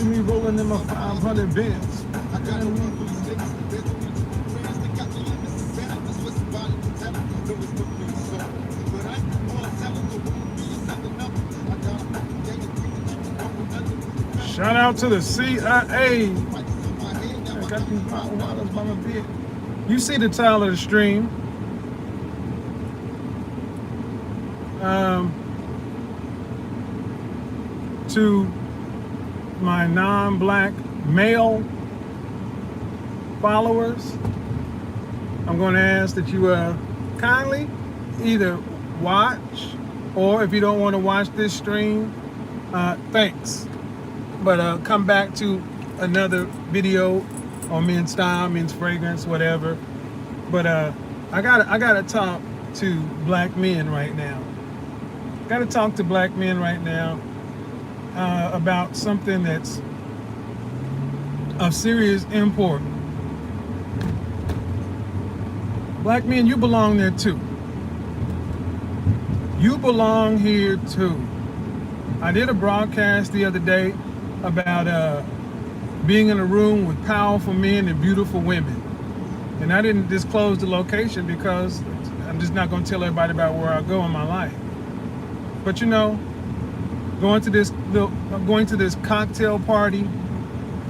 Picture me rolling in my 500 Benz. Shout out to the CIA. I got these bottles by my bed. You see the title of the stream. To my non-black male followers, I'm going to ask that you kindly either watch, or if you don't want to watch this stream, thanks. But come back to another video on men's style, men's fragrance, whatever. But I gotta talk to black men right now. Gotta talk to black men right now about something that's of serious import. Black men, you belong there too. You belong here too. I did a broadcast the other day about being in a room with powerful men and beautiful women. And I didn't disclose the location because I'm just not going to tell everybody about where I go in my life. But you know, going to this cocktail party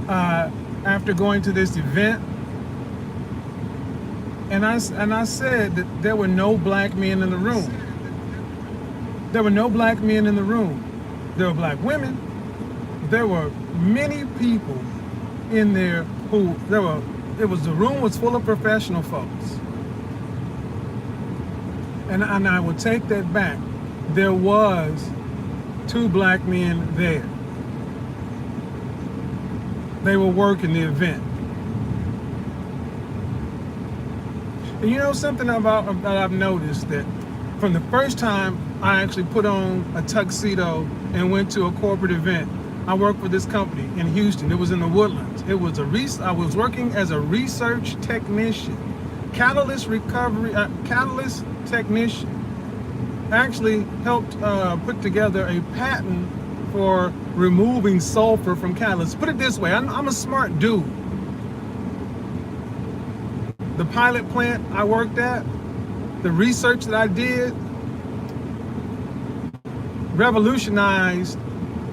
after going to this event, and I said that there were no black men in the room. There were no black men in the room. There were black women. There were many people in there the room was full of professional folks. And I will take that back. There was 2 black men there. They were working the event. And you know something that I've noticed, that from the first time I actually put on a tuxedo and went to a corporate event, I worked for this company in Houston. It was in the Woodlands. I was working as a research technician, catalyst technician. Actually helped put together a patent for removing sulfur from catalysts. Put it this way, I'm a smart dude. The pilot plant I worked at, the research that I did, revolutionized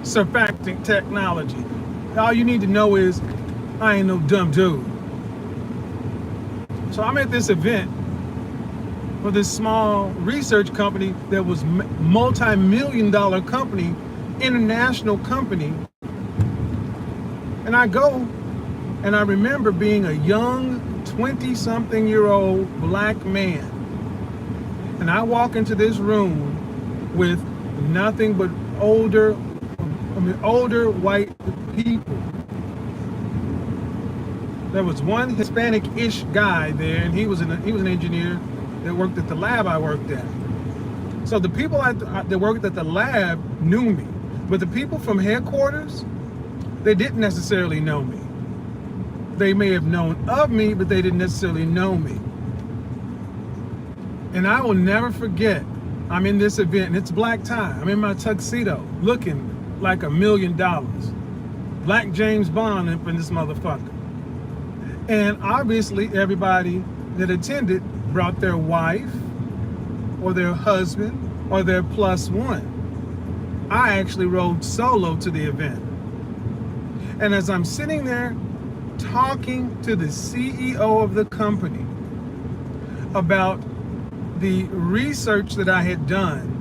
surfactant technology. All you need to know is I ain't no dumb dude. So I'm at this event for this small research company that was multi-million-dollar company, international company. And I go, and I remember being a young 20-something-year-old black man. And I walk into this room with nothing but older white people. There was one Hispanic-ish guy there, and he was an engineer that worked at the lab I worked at. So the people that worked at the lab knew me, but the people from headquarters, they didn't necessarily know me. They may have known of me, but they didn't necessarily know me. And I will never forget, I'm in this event, and it's black tie. I'm in my tuxedo, looking like $1 million. Black James Bond up in this motherfucker. And obviously everybody that attended brought their wife or their husband or their +1. I actually rode solo to the event. And as I'm sitting there talking to the CEO of the company about the research that I had done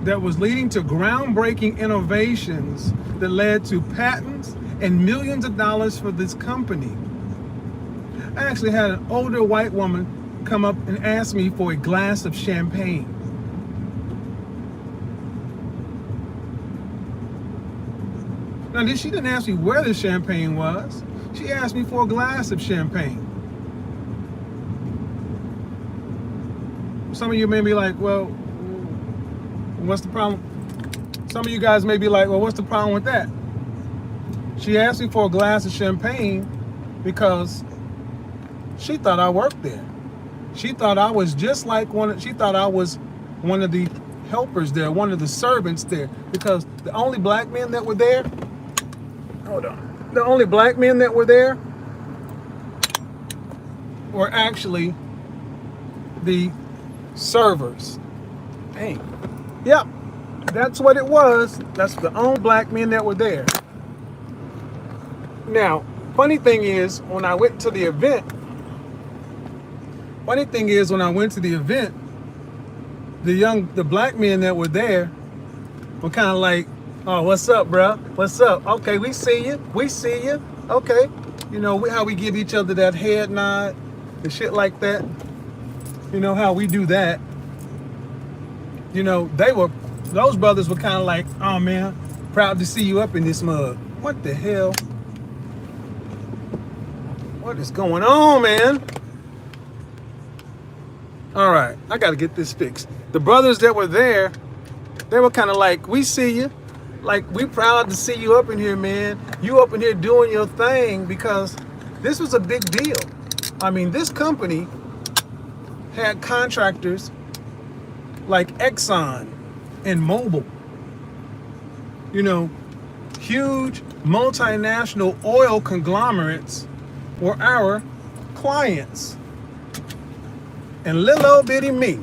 that was leading to groundbreaking innovations that led to patents and millions of dollars for this company, I actually had an older white woman come up and ask me for a glass of champagne. Now, she didn't ask me where the champagne was. She asked me for a glass of champagne. Some of you may be like, well, what's the problem? Some of you guys may be like, well, what's the problem with that? She asked me for a glass of champagne because she thought I worked there. She thought I was just like she thought I was one of the helpers there, one of the servants there, because the only black men that were there hold on. The only black men that were there were actually the servers. Dang. Yep, that's what it was. That's the only black men that were there. Now, funny thing is, when I went to the event, the black men that were there were kind of like, oh, what's up, bro? What's up? Okay, we see you. Okay. You know, how we give each other that head nod and shit like that. You know how we do that. You know, those brothers were kind of like, oh man, proud to see you up in this mug. What the hell? What is going on, man? All right, I got to get this fixed. The brothers that were there, they were kind of like, we see you. Like, we proud to see you up in here, man. You up in here doing your thing, because this was a big deal. I mean, this company had contractors like Exxon and Mobil. You know, huge multinational oil conglomerates were our clients. And little old bitty me,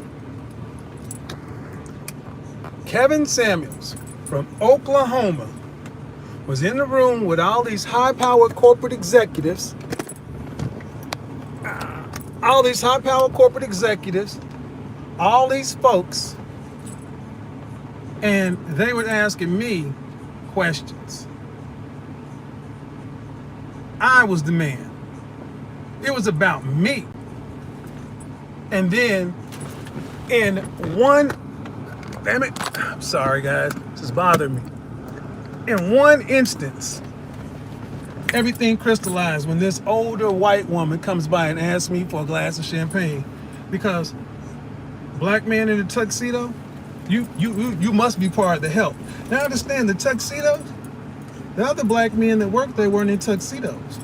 Kevin Samuels from Oklahoma, was in the room with all these high-powered corporate executives, all these folks, and they were asking me questions. I was the man. It was about me. And then damn it, I'm sorry guys, this is bothering me. In one instance, everything crystallized when this older white woman comes by and asks me for a glass of champagne, because black man in a tuxedo, you must be part of the help. Now understand, the tuxedos, the other black men that worked there weren't in tuxedos.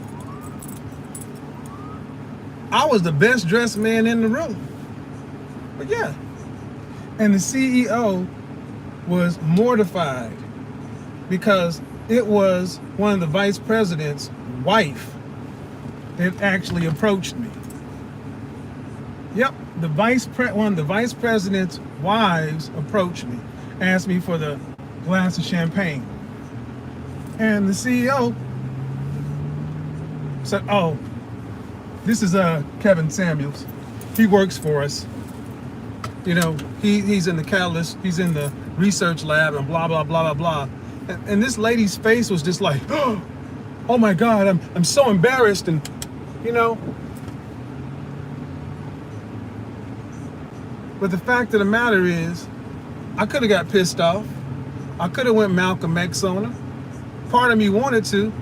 I was the best dressed man in the room. But yeah. And the CEO was mortified because it was one of the vice president's wife that actually approached me. Yep, one of the vice president's wives approached me, asked me for the glass of champagne. And the CEO said, oh, this is Kevin Samuels. He works for us. You know, he's in the catalyst, he's in the research lab and blah, blah, blah, blah, blah. And this lady's face was just like, oh my God, I'm so embarrassed. And, you know, but the fact of the matter is, I could have got pissed off. I could have went Malcolm X on her. Part of me wanted to,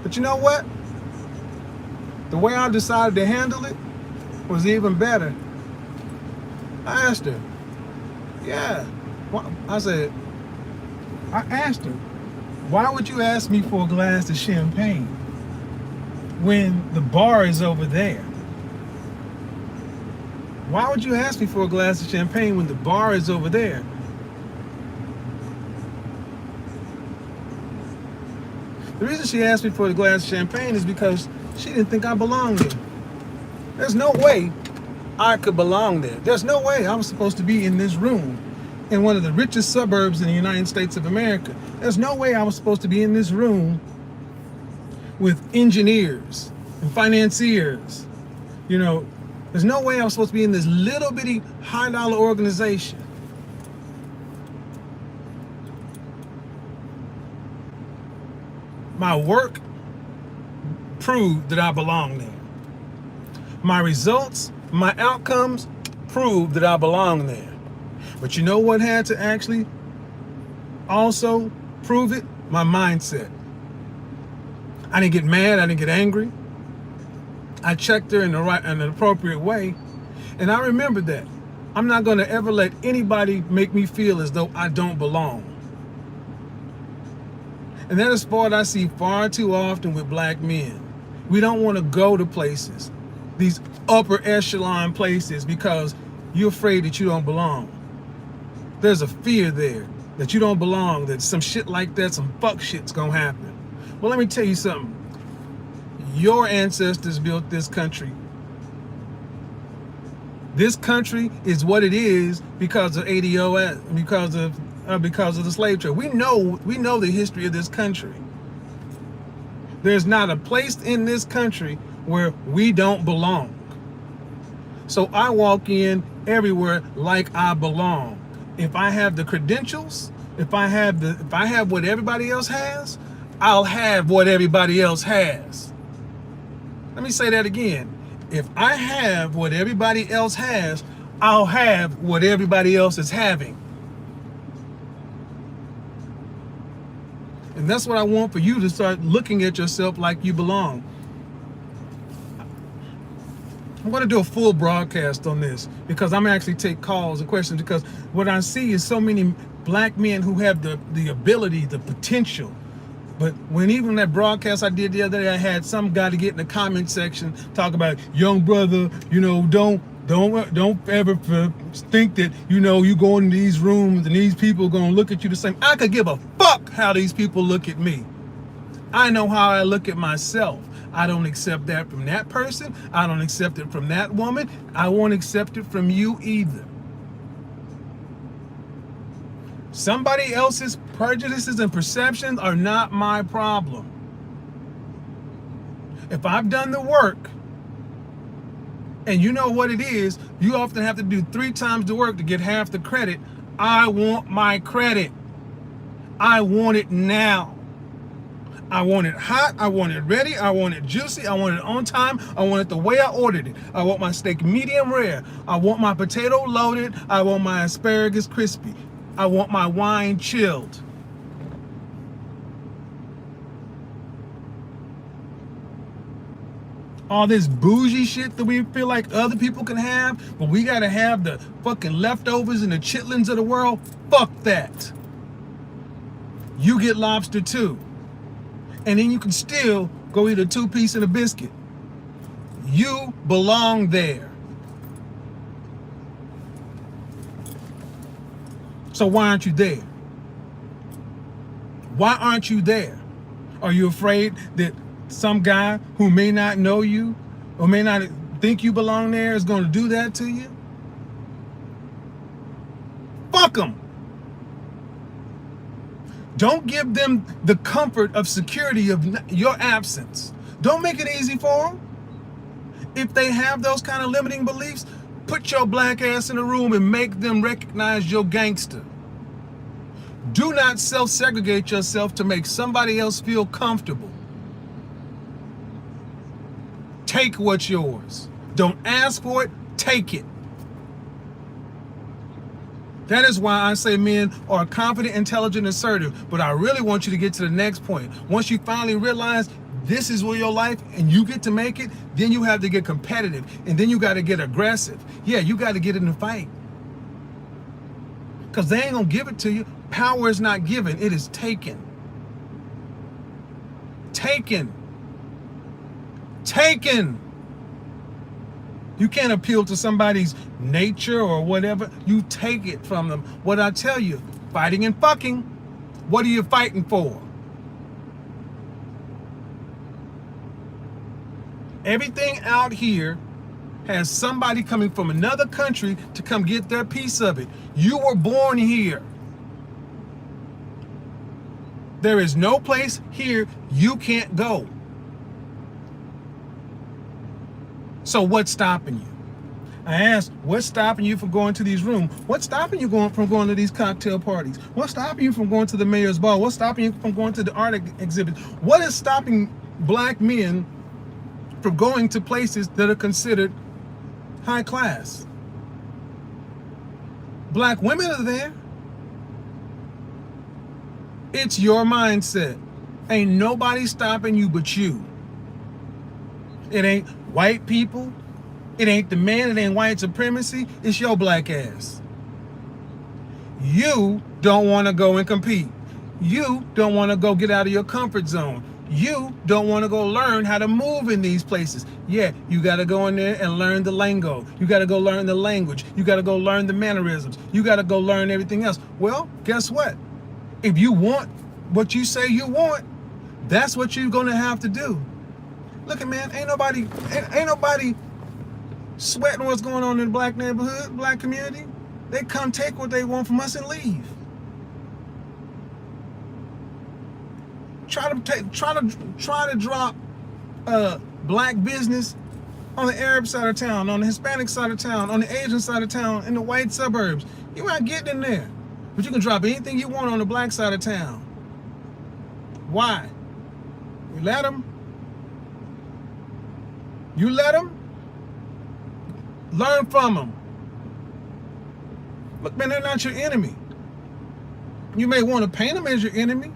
but you know what? The way I decided to handle it was even better. I asked her, I asked her, why would you ask me for a glass of champagne when the bar is over there? Why would you ask me for a glass of champagne when the bar is over there? The reason she asked me for a glass of champagne is because she didn't think I belonged there. There's no way I could belong there. There's no way I was supposed to be in this room in one of the richest suburbs in the United States of America. There's no way I was supposed to be in this room with engineers and financiers. You know, there's no way I was supposed to be in this little bitty high-dollar organization. My work proved that I belong there. My results, my outcomes proved that I belong there. But you know what had to actually also prove it? My mindset. I didn't get mad, I didn't get angry. I checked her in the appropriate way. And I remembered that. I'm not going to ever let anybody make me feel as though I don't belong. And that is what I see far too often with black men. We don't want to go to places, these upper echelon places, because you're afraid that you don't belong. There's a fear there that you don't belong, that some shit like that, some fuck shit's gonna happen. Well, let me tell you something. Your ancestors built this country. This country is what it is because of ADOS, because of the slave trade. We know the history of this country. There's not a place in this country where we don't belong. So I walk in everywhere like I belong. If I have the credentials, if I have what everybody else has, I'll have what everybody else has. Let me say that again. If I have what everybody else has, I'll have what everybody else is having. And that's what I want for you to start looking at yourself like you belong. I'm going to do a full broadcast on this because I'm actually take calls and questions, because what I see is so many black men who have the ability, the potential. But when even that broadcast I did the other day, I had some guy to get in the comment section talk about, young brother, don't ever think that, you go into these rooms and these people are going to look at you the same. I could give a fuck how these people look at me. I know how I look at myself. I don't accept that from that person. I don't accept it from that woman. I won't accept it from you either. Somebody else's prejudices and perceptions are not my problem. If I've done the work, and you know what it is, you often have to do 3 times the work to get half the credit. I want my credit. I want it now. I want it hot, I want it ready, I want it juicy, I want it on time, I want it the way I ordered it. I want my steak medium rare. I want my potato loaded. I want my asparagus crispy. I want my wine chilled. All this bougie shit that we feel like other people can have, but we gotta have the fucking leftovers and the chitlins of the world. Fuck that. You get lobster too. And then you can still go eat a 2-piece and a biscuit. You belong there. So why aren't you there? Why aren't you there? Are you afraid that some guy who may not know you or may not think you belong there is going to do that to you? Fuck them. Don't give them the comfort of security of your absence. Don't make it easy for them. If they have those kind of limiting beliefs, put your black ass in a room and make them recognize your gangster. Do not self-segregate yourself to make somebody else feel comfortable. Take what's yours. Don't ask for it, take it. That is why I say men are confident, intelligent, assertive. But I really want you to get to the next point. Once you finally realize this is where your life and you get to make it, then you have to get competitive. And then you got to get aggressive. Yeah, you got to get in the fight. Because they ain't going to give it to you. Power is not given. It is taken. Taken. Taken. You can't appeal to somebody's nature or whatever. You take it from them. What I tell you, fighting and fucking, what are you fighting for? Everything out here has somebody coming from another country to come get their piece of it. You were born here. There is no place here you can't go. So what's stopping you? I asked, what's stopping you from going to these rooms? What's stopping you from going to these cocktail parties? What's stopping you from going to the mayor's ball? What's stopping you from going to the art exhibit? What is stopping black men from going to places that are considered high class? Black women are there. It's your mindset. Ain't nobody stopping you but you. It ain't white people. It ain't the man. It ain't white supremacy. It's your black ass. You don't want to go and compete. You don't want to go get out of your comfort zone. You don't want to go learn how to move in these places. Yeah, you got to go in there and learn the lingo. You got to go learn the language. You got to go learn the mannerisms. You got to go learn everything else. Well, guess what? If you want what you say you want, That's what you're gonna have to do. Look at, man, ain't nobody sweating what's going on in the black neighborhood, black community. They come take what they want from us and leave. Try to drop black business on the Arab side of town, on the Hispanic side of town, on the Asian side of town, in the white suburbs. You ain't getting in there. But you can drop anything you want on the black side of town. Why? You let them. You let them. Learn from them. Look, man, they're not your enemy. You may want to paint them as your enemy.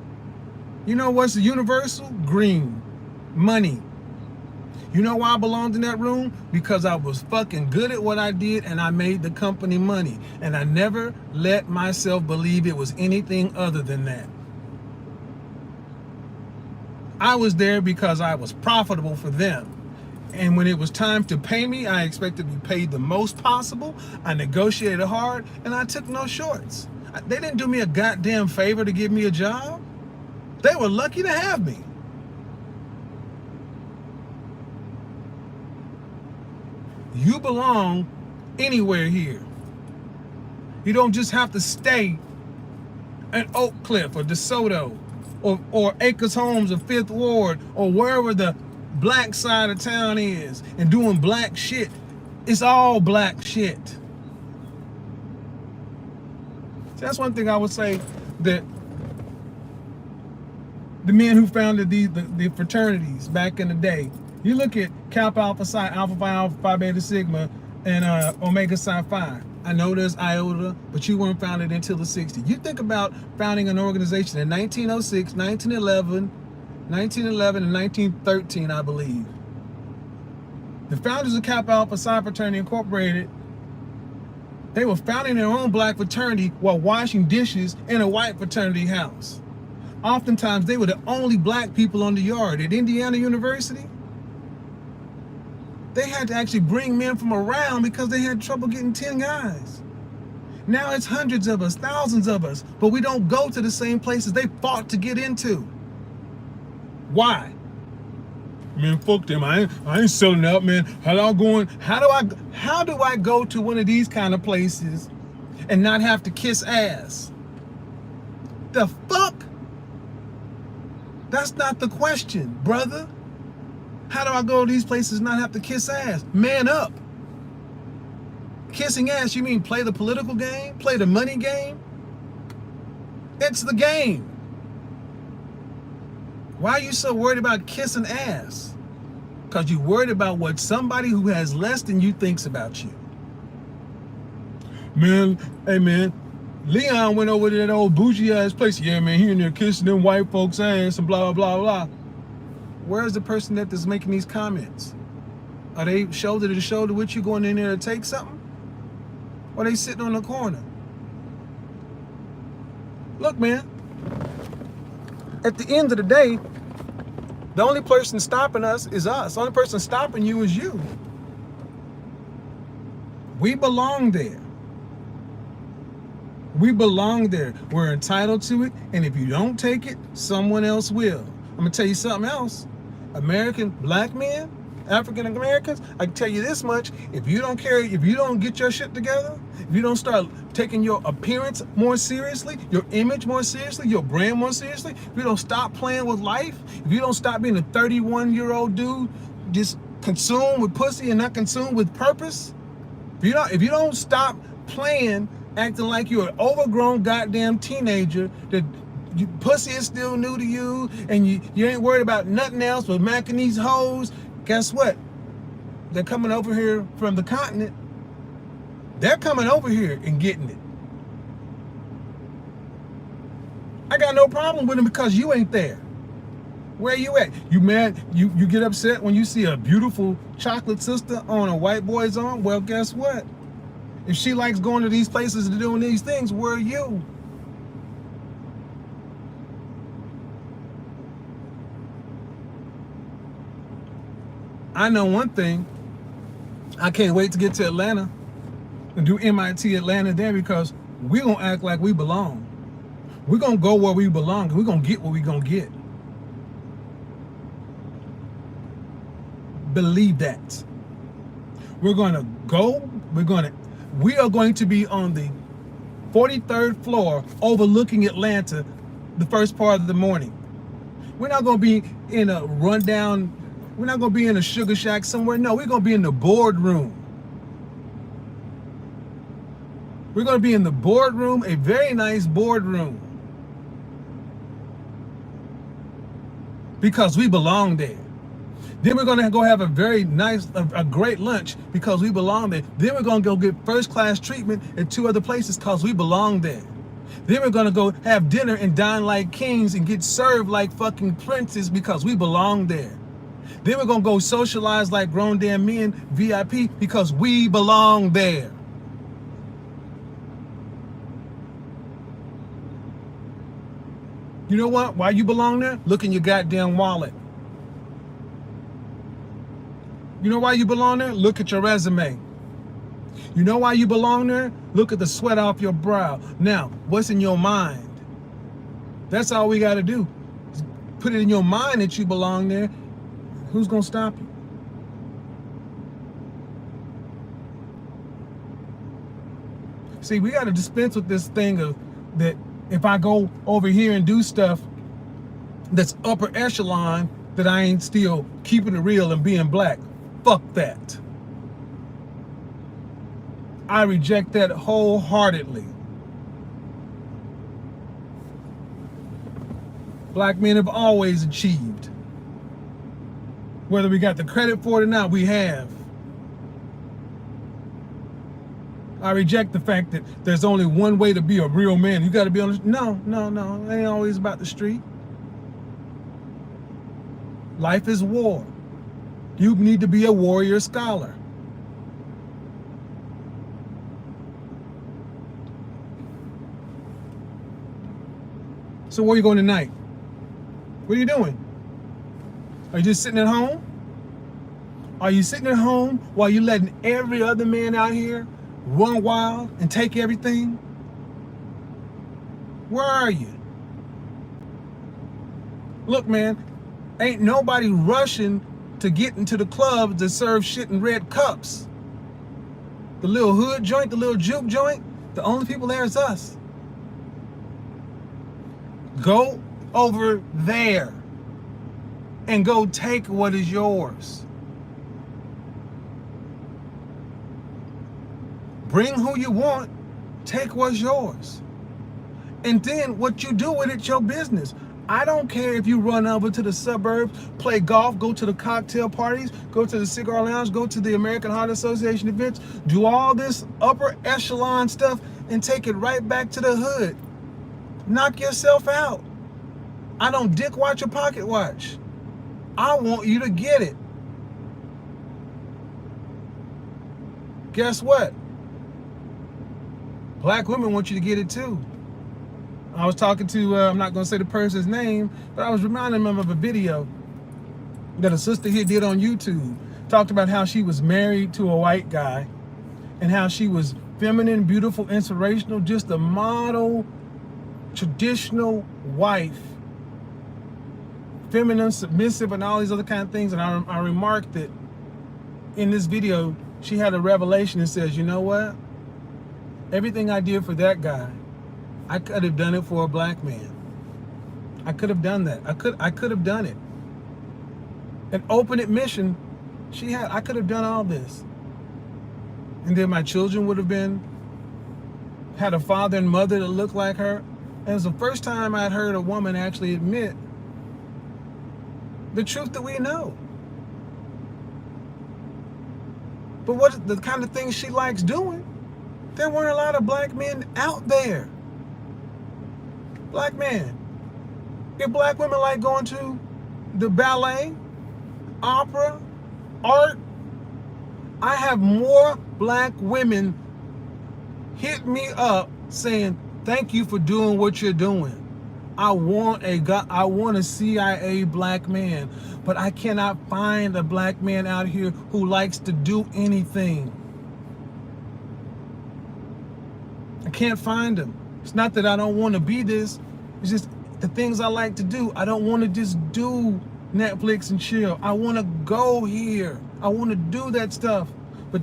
You know what's universal? Green. Money. You know why I belonged in that room? Because I was fucking good at what I did and I made the company money. And I never let myself believe it was anything other than that. I was there because I was profitable for them. And when it was time to pay me, I expected to be paid the most possible. I negotiated hard and I took no shorts. They didn't do me a goddamn favor to give me a job. They were lucky to have me. You belong anywhere here. You don't just have to stay in Oak Cliff or DeSoto or Acres Homes or Fifth Ward or wherever the black side of town is and doing black shit. It's all black shit. So that's one thing I would say, that the men who founded the fraternities back in the day. You look at Kappa Alpha Psi, Alpha Phi Alpha Phi Beta Sigma, and Omega Psi Phi. I know there's Iota, but you weren't founded until the 60s. You think about founding an organization in 1906, 1911, and 1913, I believe. The founders of Kappa Alpha Psi Fraternity Incorporated, they were founding their own black fraternity while washing dishes in a white fraternity house. Oftentimes, they were the only black people on the yard. At Indiana University, they had to actually bring men from around because they had trouble getting 10 guys. Now it's hundreds of us, thousands of us, but we don't go to the same places they fought to get into. Why? Man, fuck them. I ain't selling out, man. How do I go to one of these kind of places and not have to kiss ass? The fuck? That's not the question, brother. How do I go to these places and not have to kiss ass? Man up. Kissing ass, you mean play the political game? Play the money game? It's the game. Why are you so worried about kissing ass? Because you're worried about what somebody who has less than you thinks about you. Man, hey man, Leon went over to that old bougie ass place. Yeah, man, he in there kissing them white folks' ass and blah, blah, blah. Where's the person that is making these comments? Are they shoulder to shoulder with you going in there to take something? Or are they sitting on the corner? Look, man, at the end of the day, the only person stopping us is us. The only person stopping you is you. We belong there. We belong there. We're entitled to it. And if you don't take it, someone else will. I'm going to tell you something else. American black men, African Americans, I can tell you this much. If you don't get your shit together, if you don't start taking your appearance more seriously, your image more seriously, your brand more seriously, if you don't stop playing with life, if you don't stop being a 31-year-old dude just consumed with pussy and not consumed with purpose, if you don't stop playing, acting like you're an overgrown goddamn teenager that pussy is still new to you and you ain't worried about nothing else but macking these hoes, guess what? They're coming over here from the continent. They're coming over here and getting it. I got no problem with them because you ain't there. Where you at? You mad? You get upset when you see a beautiful chocolate sister on a white boy's arm? Well, guess what? If she likes going to these places and doing these things, where are you? I know one thing. I can't wait to get to Atlanta and do MIT Atlanta there because we're going to act like we belong. We're going to go where we belong. We're going to get what we're going to get. believe that. We are going to be on the 43rd floor overlooking Atlanta the first part of the morning. We're not going to be in a rundown, we're not going to be in a sugar shack somewhere. No, we're going to be in the boardroom. We're going to be in the boardroom, a very nice boardroom. Because we belong there. Then we're going to go have a very nice, a great lunch because we belong there. Then we're going to go get first class treatment at 2 other places because we belong there. Then we're going to go have dinner and dine like kings and get served like fucking princes because we belong there. Then we're going to go socialize like grown damn men, VIP, because we belong there. You know what? Why you belong there? Look in your goddamn wallet. You know why you belong there? Look at your resume. You know why you belong there? Look at the sweat off your brow. Now, what's in your mind? That's all we got to do. Put it in your mind that you belong there. Who's going to stop you? See, we got to dispense with this thing of that if I go over here and do stuff that's upper echelon, that I ain't still keeping it real and being black. Fuck that. I reject that wholeheartedly. Black men have always achieved. Whether we got the credit for it or not, we have. I reject the fact that there's only one way to be a real man. You got to be on the... No. It ain't always about the street. Life is war. You need to be a warrior scholar. So where are you going tonight? What are you doing? Are you just sitting at home? Are you sitting at home while you're letting every other man out here run wild and take everything? Where are you? Look, man, ain't nobody rushing to get into the clubs that serve shit in red cups. The little hood joint, the little juke joint, the only people there is us. Go over there and go take what is yours. Bring who you want, take what's yours. And then what you do with it's your business. I don't care if you run over to the suburbs, play golf, go to the cocktail parties, go to the cigar lounge, go to the American Heart Association events, do all this upper echelon stuff and take it right back to the hood. Knock yourself out. I don't dick watch or pocket watch. I want you to get it. Guess what? Black women want you to get it too. I was talking to, I'm not going to say the person's name, but I was reminding them of a video that a sister here did on YouTube. Talked about how she was married to a white guy and how she was feminine, beautiful, inspirational, just a model, traditional wife. Feminine, submissive, and all these other kind of things. And I remarked that in this video, she had a revelation that says, you know what? Everything I did for that guy, I could have done it for a black man. I could have done that. I could have done it. An open admission, I could have done all this. And then my children would have had a father and mother that looked like her. And it was the first time I'd heard a woman actually admit the truth that we know. But what the kind of things she likes doing, there weren't a lot of black men out there. Black men. If black women like going to the ballet, opera, art, I have more black women hit me up saying, thank you for doing what you're doing. I want a CIA black man, but I cannot find a black man out here who likes to do anything. I can't find him. It's not that I don't want to be this. It's just the things I like to do. I don't want to just do Netflix and chill. I want to go here. I want to do that stuff. But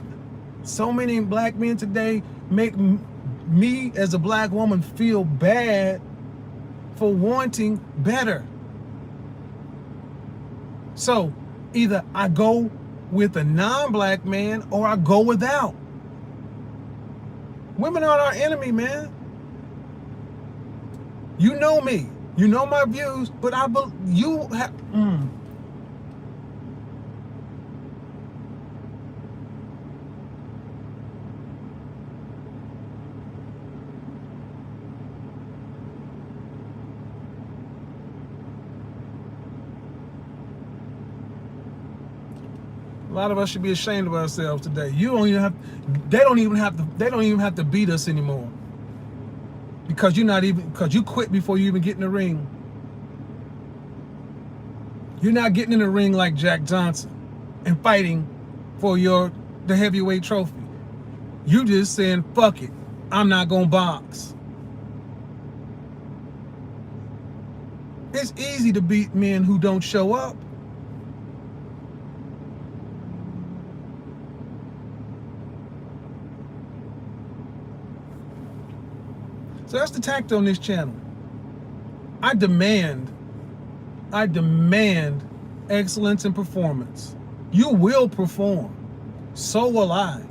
so many black men today make me as a black woman feel bad for wanting better. So either I go with a non-black man or I go without. Women aren't our enemy, man. You know me. You know my views, but you have. A lot of us should be ashamed of ourselves today. They don't even have to beat us anymore. Because you quit before you even get in the ring. You're not getting in the ring like Jack Johnson and fighting for the heavyweight trophy. You just saying, fuck it, I'm not gonna box. It's easy to beat men who don't show up. So that's the tact on this channel. I demand excellence in performance. You will perform. So will I.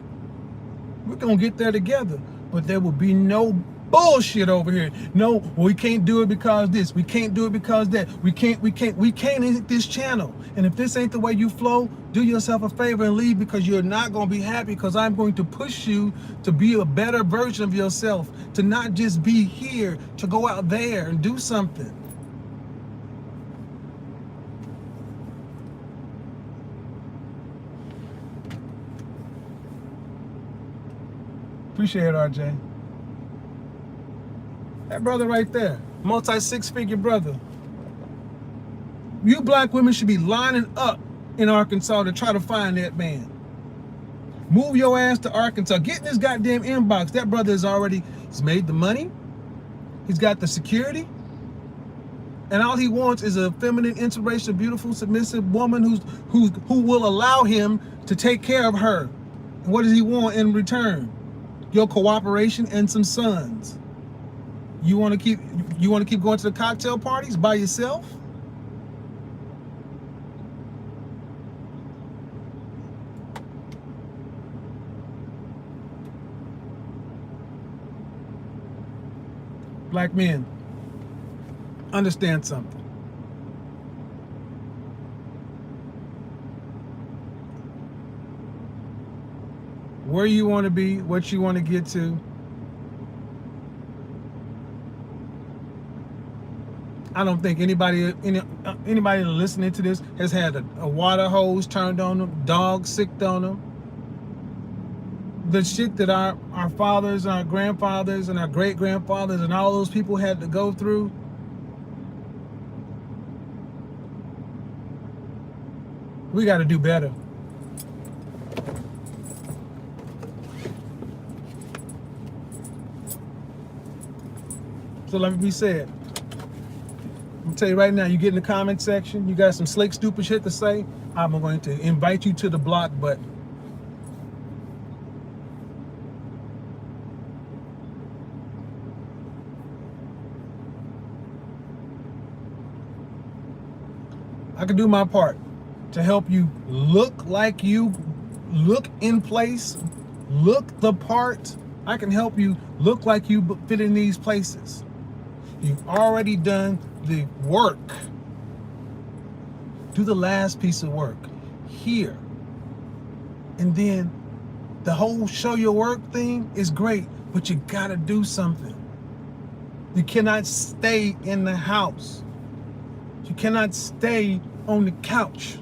We're going to get there together. But there will be no bullshit over here. No, we can't do it because this. We can't do it because that. We can't hit this channel. And if this ain't the way you flow, do yourself a favor and leave, because you're not going to be happy, because I'm going to push you to be a better version of yourself, to not just be here, to go out there and do something. Appreciate it, RJ. That brother right there, multi-six-figure brother. You black women should be lining up in Arkansas to try to find that man. Move your ass to Arkansas. Get in this goddamn inbox. That brother he's made the money. He's got the security. And all he wants is a feminine, inspirational, beautiful, submissive woman who will allow him to take care of her. And what does he want in return? Your cooperation and some sons. You want to keep going to the cocktail parties by yourself? Black men, understand something. Where you want to be, what you want to get to. I don't think anybody listening to this has had a water hose turned on them, dogs sicked on them. The shit that our fathers, our grandfathers, and our great-grandfathers and all those people had to go through. We got to do better. So let me be said. I'm gonna tell you right now, you get in the comment section, you got some slick, stupid shit to say, I'm going to invite you to the block button. I can do my part to help you look in place, look the part. I can help you look like you fit in these places. You've already done the work. Do the last piece of work here. And then the whole show your work thing is great, but you gotta do something. You cannot stay in the house. You cannot stay on the couch.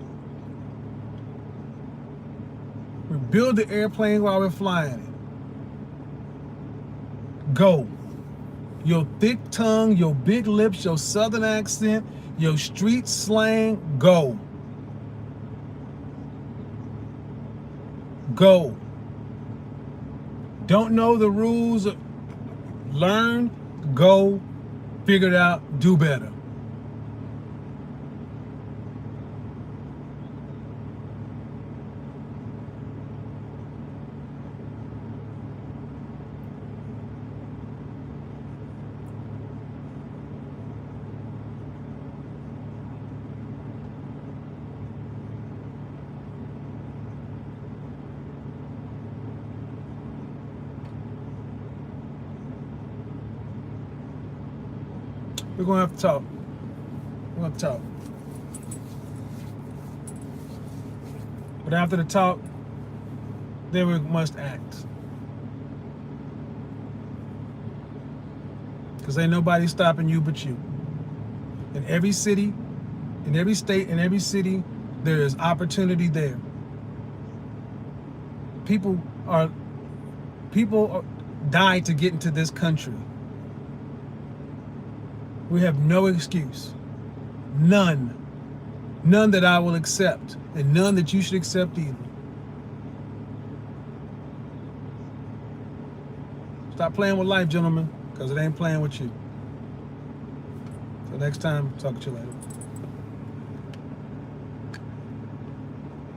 We build the airplane while we're flying it. Go. Your thick tongue, your big lips, your southern accent, your street slang, go. Go. Don't know the rules, learn, go, figure it out, do better. We're gonna have to talk. We're gonna talk. But after the talk, then we must act. Because ain't nobody stopping you but you. In every city, in every state, in every city, there is opportunity there. People died to get into this country. We have no excuse. None. None that I will accept, and none that you should accept either. Stop playing with life, gentlemen, because it ain't playing with you. Till next time, talk to you later.